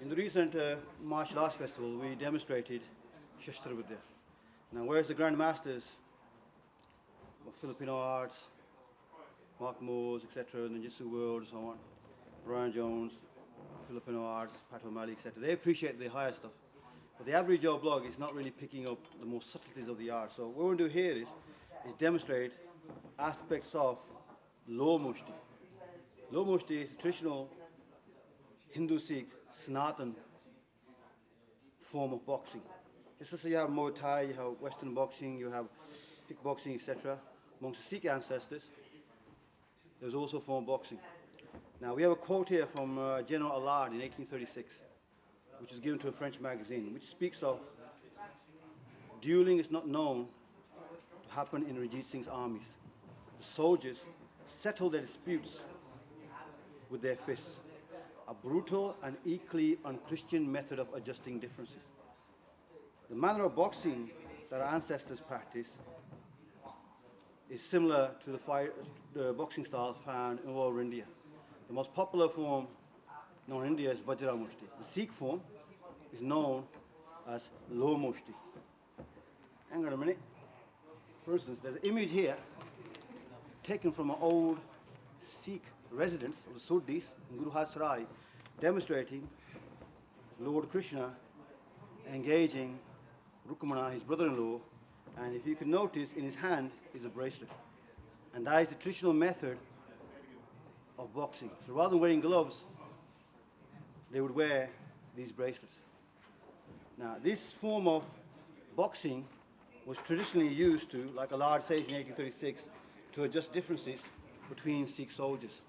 In the recent martial arts festival, we demonstrated Shastarvidiya. Now, whereas the Grand Masters of Filipino arts, Mark Moores, etc., in the Jiu-Jitsu world, and so on, Brian Jones, Filipino arts, Pat O'Malley, etc., they appreciate the higher stuff. But the average Joe blog is not really picking up the more subtleties of the art. So what we're going to do here is demonstrate aspects of Loh Mushti. Loh Mushti is a traditional Hindu-Sikh Sanatan form of boxing. Just as you have Muay Thai, you have Western boxing, you have kickboxing, etc. Amongst the Sikh ancestors, there's also a form of boxing. Now we have a quote here from General Allard in 1836, which was given to a French magazine, which speaks of dueling is not known to happen in Ranjit Singh's armies. The soldiers settle their disputes with their fists, a brutal and equally unchristian method of adjusting differences. The manner of boxing that our ancestors practiced is similar to the boxing styles found in all over India. The most popular form known in India is Vajra Mushti. The Sikh form is known as Loh Mushti. Hang on a minute. For instance, there's an image here taken from an old Sikh residence of the Surdis in Guru Har Sarai, demonstrating Lord Krishna engaging Rukmana, his brother-in-law, and if you can notice, in his hand is a bracelet. And that is the traditional method of boxing. So rather than wearing gloves, they would wear these bracelets. Now, this form of boxing was traditionally used to, like Allard says in 1836, to adjust differences between Sikh soldiers.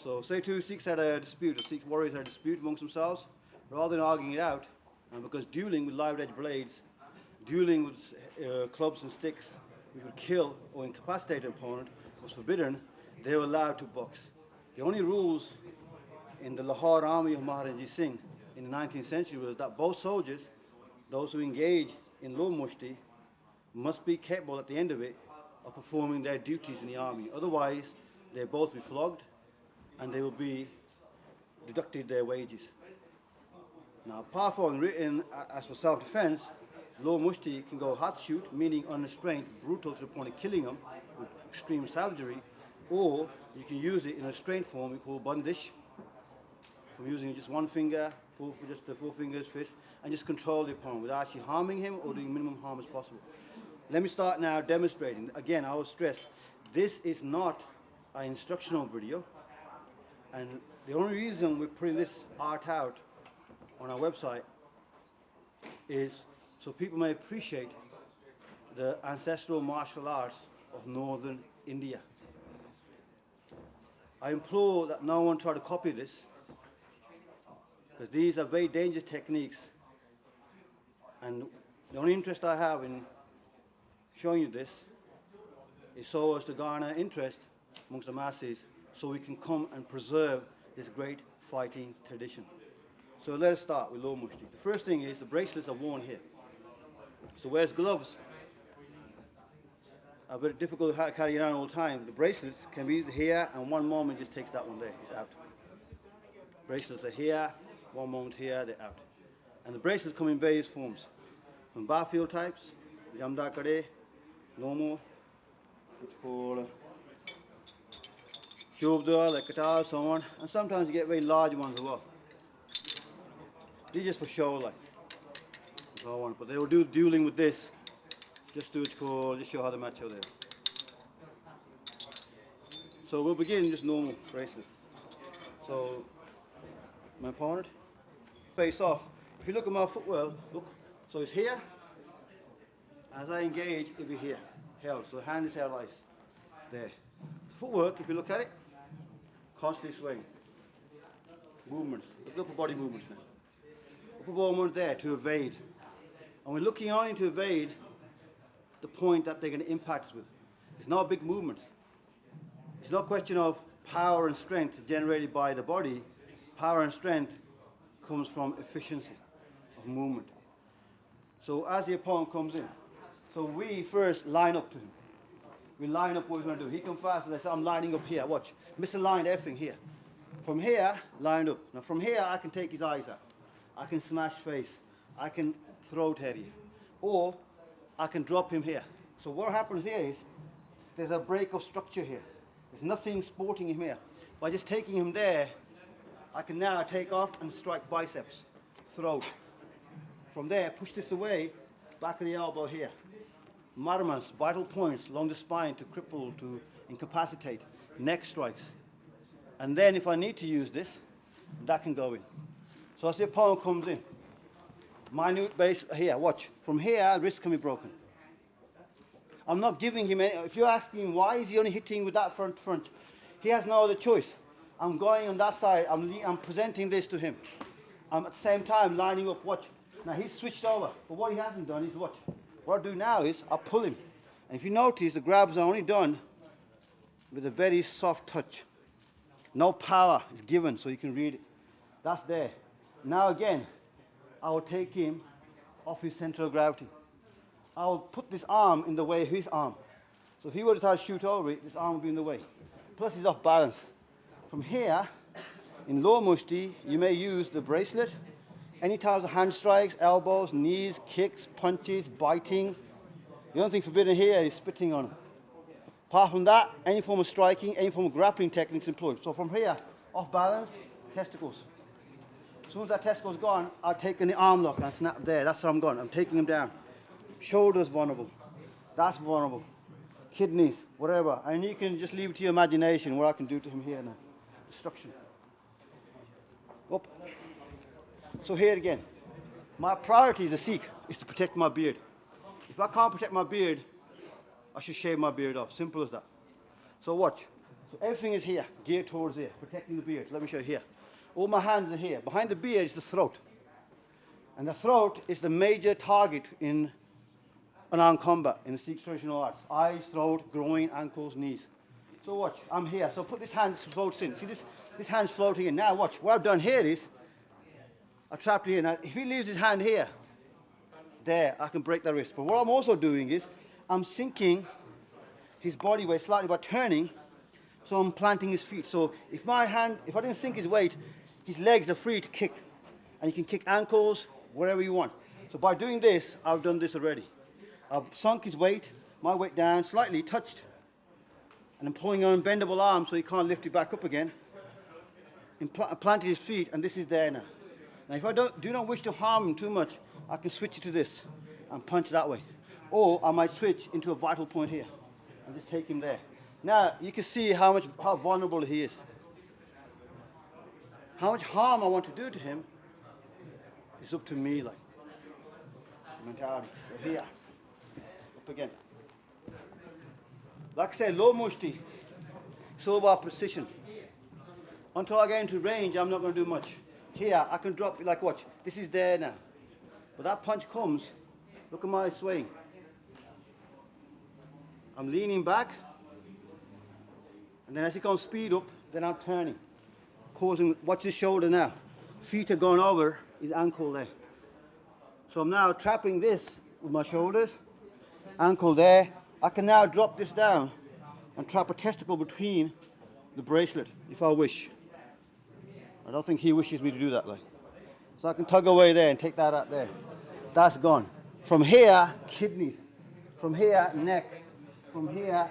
So say two Sikhs had a dispute, or Sikh warriors had a dispute amongst themselves, rather than arguing it out, and because dueling with live edge blades, dueling with clubs and sticks, which would kill or incapacitate an opponent, was forbidden, they were allowed to box. The only rules in the Lahore army of Maharaja Ranjit Singh in the 19th century was that both soldiers, those who engage in Loh Mushti, must be capable at the end of it of performing their duties in the army. Otherwise, they'll both be flogged and they will be deducted their wages. Now, apart from written as for self-defense, Loh Mushti can go hot shoot, meaning unrestrained, brutal to the point of killing them with extreme savagery, or you can use it in a restrained form we call bandish, from using just one finger, just the four fingers, fist, and just control the opponent without actually harming him or doing minimum harm as possible. Let me start now demonstrating. Again, I will stress, this is not an instructional video, and the only reason we're putting this art out on our website is so people may appreciate the ancestral martial arts of northern India. I implore that no one try to copy this, because these are very dangerous techniques, and the only interest I have in showing you this is so as to garner interest amongst the masses, so we can come and preserve this great fighting tradition. So let us start with Loh Mushti. The first thing is the bracelets are worn here. So whereas gloves are very difficult to carry around all the time, the bracelets can be here, and one moment just takes that one there, it's out. Bracelets are here, one moment here, they're out. And the bracelets come in various forms, from barfield types, jamda kade, lomo, called shobda, like katar, so on, and sometimes you get very large ones as well. These are just for show, like, so on. But they will do dueling with this, just show how the match out there. So we'll begin just normal bracelets. So my opponent, face off. If you look at my footwork, look, so it's here. As I engage, it'll be here, held. So hand is held like there. Footwork, if you look at it, constantly swaying. Movements. Let's look for body movements now. Upper movement there to evade. And we're looking only to evade the point that they're going to impact us with. It's not a big movement. It's not a question of power and strength generated by the body. Power and strength comes from efficiency of movement. So as the opponent comes in, so we first line up to him. We line up what we're going to do. He comes fast, and I say, I'm lining up here. Watch. Misaligned everything here. From here, lined up. Now from here, I can take his eyes out. I can smash face. I can throat heavy. Or I can drop him here. So what happens here is, there's a break of structure here. There's nothing supporting him here. By just taking him there, I can now take off and strike biceps, throat. From there, push this away, back of the elbow here. Marmas, vital points along the spine to cripple, to incapacitate, neck strikes. And then if I need to use this, that can go in. So as the opponent comes in, minute base here, watch. From here, wrist can be broken. I'm not giving him any, if you're asking why is he only hitting with that front, he has no other choice. I'm going on that side, I'm presenting this to him. I'm at the same time lining up, watch. Now he's switched over, but what he hasn't done is, watch. What I do now is, I pull him. And if you notice, the grabs are only done with a very soft touch. No power is given, so you can read it. That's there. Now again, I will take him off his center of gravity. I will put this arm in the way of his arm. So if he were to try to shoot over it, this arm would be in the way. Plus he's off balance. From here, in Loh Mushti, you may use the bracelet, any types of hand strikes, elbows, knees, kicks, punches, biting. The only thing forbidden here is spitting on him. Apart from that, any form of striking, any form of grappling techniques employed. So from here, off balance, testicles. As soon as that testicle is gone, I'll take in the arm lock and snap there. That's how I'm gone. I'm taking him down. Shoulders vulnerable. That's vulnerable. Kidneys, whatever. And you can just leave it to your imagination what I can do to him here now. Destruction. Up. So here again. My priority as a Sikh is to protect my beard. If I can't protect my beard, I should shave my beard off. Simple as that. So watch. So everything is here, geared towards here, protecting the beard. Let me show you here. All my hands are here. Behind the beard is the throat. And the throat is the major target in unarmed combat in the Sikh traditional arts. Eyes, throat, groin, ankles, knees. So watch, I'm here. So put this hand, floats in. See this hand's floating in. Now watch, what I've done here is, I trapped it here. Now if he leaves his hand here, there, I can break the wrist. But what I'm also doing is, I'm sinking his body weight slightly by turning, so I'm planting his feet. So if I didn't sink his weight, his legs are free to kick. And you can kick ankles, wherever you want. So by doing this, I've done this already. I've sunk his weight, my weight down, slightly touched, and I'm pulling on bendable arm so he can't lift it back up again. Planted his feet, and this is there now. Now if I do not wish to harm him too much, I can switch it to this and punch that way. Or I might switch into a vital point here and just take him there. Now you can see how vulnerable he is. How much harm I want to do to him is up to me, like mentality. So here, up again. Like I said, Loh Mushti, it's all about precision. Until I get into range, I'm not going to do much. Here, I can drop it like, watch, this is there now. But that punch comes, look at my swing. I'm leaning back, and then as he comes speed up, then I'm turning. Causing, watch his shoulder now. Feet are going over his ankle there. So I'm now trapping this with my shoulders, ankle there. I can now drop this down and trap a testicle between the bracelet, if I wish. I don't think he wishes me to do that, like. So I can tug away there and take that out there. That's gone. From here, kidneys. From here, neck. From here,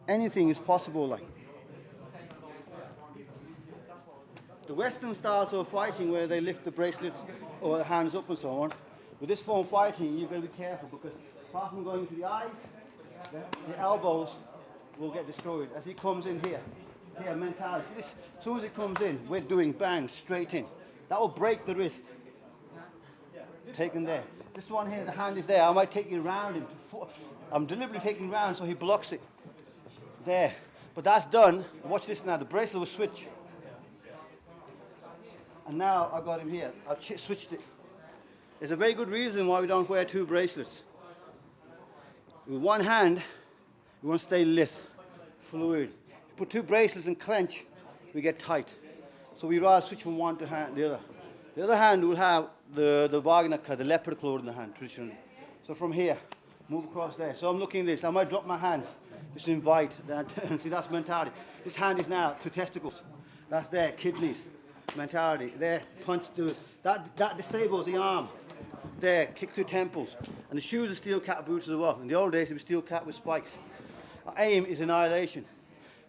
anything is possible, like. The Western styles of fighting where they lift the bracelets or the hands up and so on, with this form of fighting, you've got to be careful because apart from going to the eyes, the elbows will get destroyed. As he comes in here, mentality. See this, as soon as it comes in, we're doing bang, straight in. That will break the wrist. Taken there. This one here, the hand is there. I might take it around him. I'm deliberately taking it around so he blocks it. There. But that's done. Watch this now. The bracelet will switch. And now I got him here. I've switched it. There's a very good reason why we don't wear two bracelets. With one hand, we want to stay lithe, fluid. Put two bracelets and clench, we get tight. So we rather switch from one to the other. The other hand will have the Vagnaka, the leopard claw in the hand, traditionally. So from here, move across there. So I'm looking at this. I might drop my hands, just invite. Then I turn. See, that's mentality. This hand is now to testicles. That's their kidneys mentality. There, punch to that disables the arm. There, kick to temples. And the shoes are steel cap boots as well. In the old days, it was steel cap with spikes. Our aim is annihilation.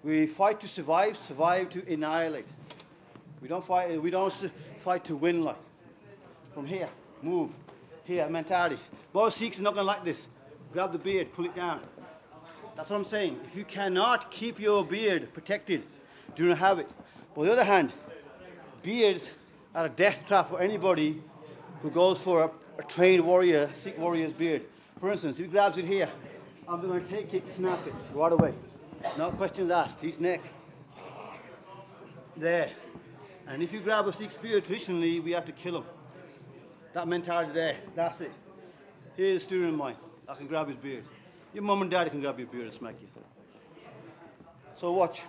We fight to survive, survive to annihilate. We don't fight to win like. From here, move. Here, mentality. Most Sikhs are not going to like this. Grab the beard, pull it down. That's what I'm saying. If you cannot keep your beard protected, do not have it. But on the other hand, beards are a death trap for anybody who goes for a trained warrior, Sikh warrior's beard. For instance, if he grabs it here, I'm going to take it, snap it, right away. No questions asked. His neck. There. And if you grab a Sikh's beard, traditionally, we have to kill him. That mentality there, that's it. Here's a student of mine. I can grab his beard. Your mum and dad can grab your beard and smack you. So watch.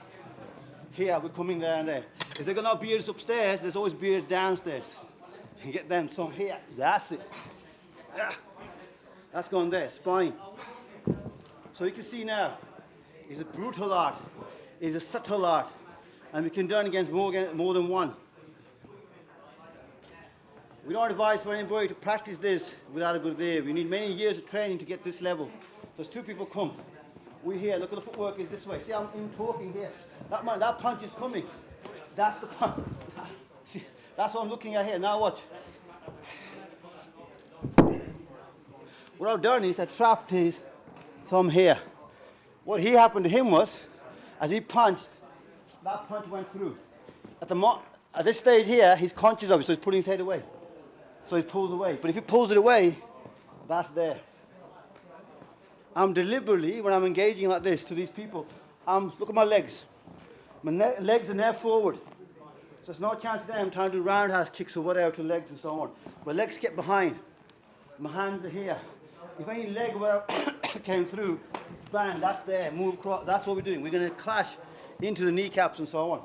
Here, we're coming there and there. If they've got no beards upstairs, there's always beards downstairs. You can get them some here. That's it. That's gone there, spine. So you can see now, it's a brutal art. It's a subtle art. And we can do it against more than one. We don't advise for anybody to practice this without a Gurdev. You need many years of training to get this level. There's two people come. We're here. Look at the footwork is this way. See, I'm in talking here. That punch is coming. That's the punch. See, that's what I'm looking at here. Now watch. What I've done is I trapped his thumb here. What happened to him was, as he punched, that punch went through. At this stage here, he's conscious of it, so he's putting his head away. So he pulls away. But if he pulls it away, that's there. I'm deliberately, when I'm engaging like this to these people, look at my legs. My legs are near forward. So there's no chance there I'm trying to do roundhouse kicks or whatever to legs and so on. My legs get behind. My hands are here. If any leg came through, bang, that's there, move across. That's what we're doing. We're going to clash into the kneecaps and so on.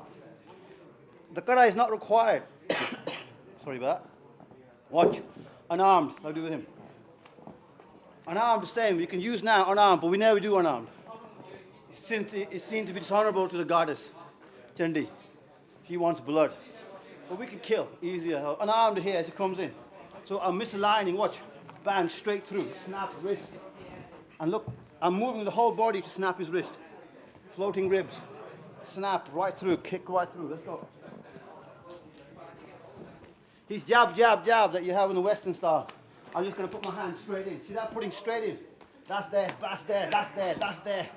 The kara is not required. Sorry about that. Watch. Unarmed, I'll do with him. Unarmed, the same. You can use now unarmed, but we never do unarmed. It's seen to be dishonorable to the goddess, Chandi. She wants blood. But we can kill easier. Unarmed here as it comes in. So I'm misaligning, watch. Bang, straight through. Snap wrist. And look, I'm moving the whole body to snap his wrist. Floating ribs. Snap right through, kick right through. Let's go. His jab, jab, jab that you have in the Western style. I'm just going to put my hand straight in. See that? Putting straight in. That's there, that's there, that's there, that's there.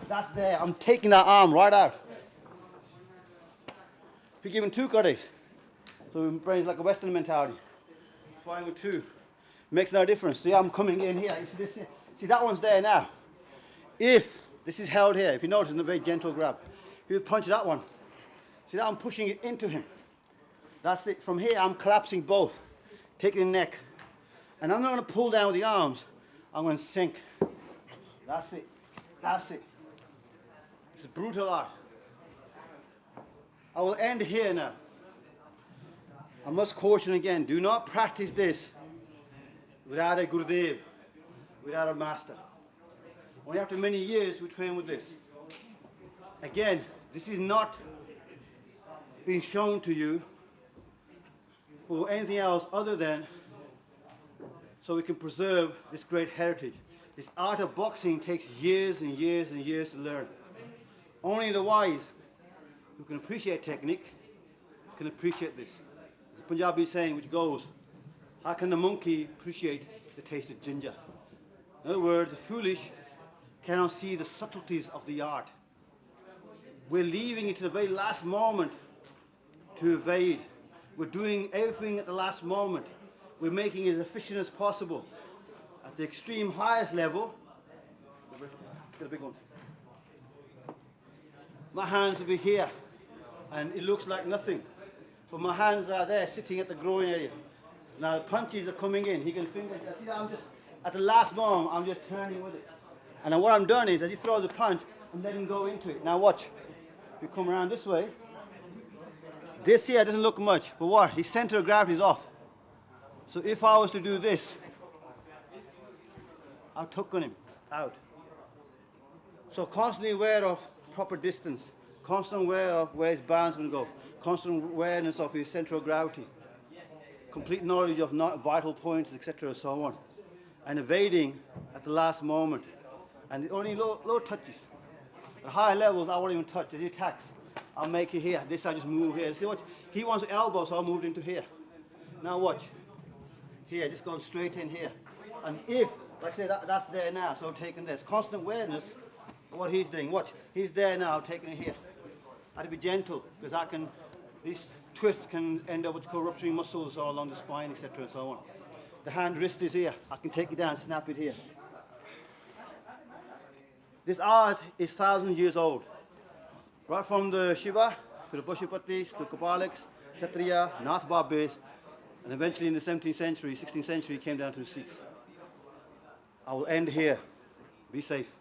That's there. I'm taking that arm right out. If you give him two karas, so his brain's like a Western mentality. Fighting with two. Makes no difference. See, I'm coming in here. You see this here? See, that one's there now. If this is held here, if you notice, in a very gentle grab. If you punch that one, see that I'm pushing it into him. That's it. From here, I'm collapsing both. Taking the neck. And I'm not going to pull down with the arms. I'm going to sink. That's it. That's it. It's a brutal art. I will end here now. I must caution again, do not practice this without a Gurdev, without a master. Only after many years we train with this. Again, this is not being shown to you or anything else other than so we can preserve this great heritage. This art of boxing takes years and years and years to learn. Only the wise who can appreciate technique can appreciate this. There's a Punjabi saying which goes, how can the monkey appreciate the taste of ginger? In other words, the foolish cannot see the subtleties of the art. We're leaving it to the very last moment to evade. We're doing everything at the last moment. We're making it as efficient as possible. At the extreme highest level, get a big one. My hands will be here, and it looks like nothing. But my hands are there, sitting at the groin area. Now the punches are coming in. He can finger. See, I'm just at the last moment. I'm just turning with it. And then what I'm doing is, as he throws the punch, I'm letting go into it. Now watch. If you come around this way, this here doesn't look much. But what? His center of gravity is off. So if I was to do this, I'll tuck on him out. So constantly aware of proper distance. constant aware of where his band's going to go, constant awareness of his center of gravity, complete knowledge of vital points, etc., and so on, and evading at the last moment, and only low touches. At higher levels, I won't even touch. As he attacks, I'll make it here. This I just move here. See what? He wants to elbow, so I moved into here. Now watch. Here, just going straight in here. And if, like I say, that's there now, so taking this. Constant awareness of what he's doing. Watch. He's there now, taking it here. I have to be gentle, because these twists can end up with co-rupturing muscles all along the spine, etc., and so on. The hand wrist is here. I can take it down, snap it here. This art is thousands of years old. Right from the Shiva, to the Pashupatis, to Kapaliks, Kshatriya, Nath Babis, and eventually in the 17th century, 16th century, came down to the Sikhs. I will end here. Be safe.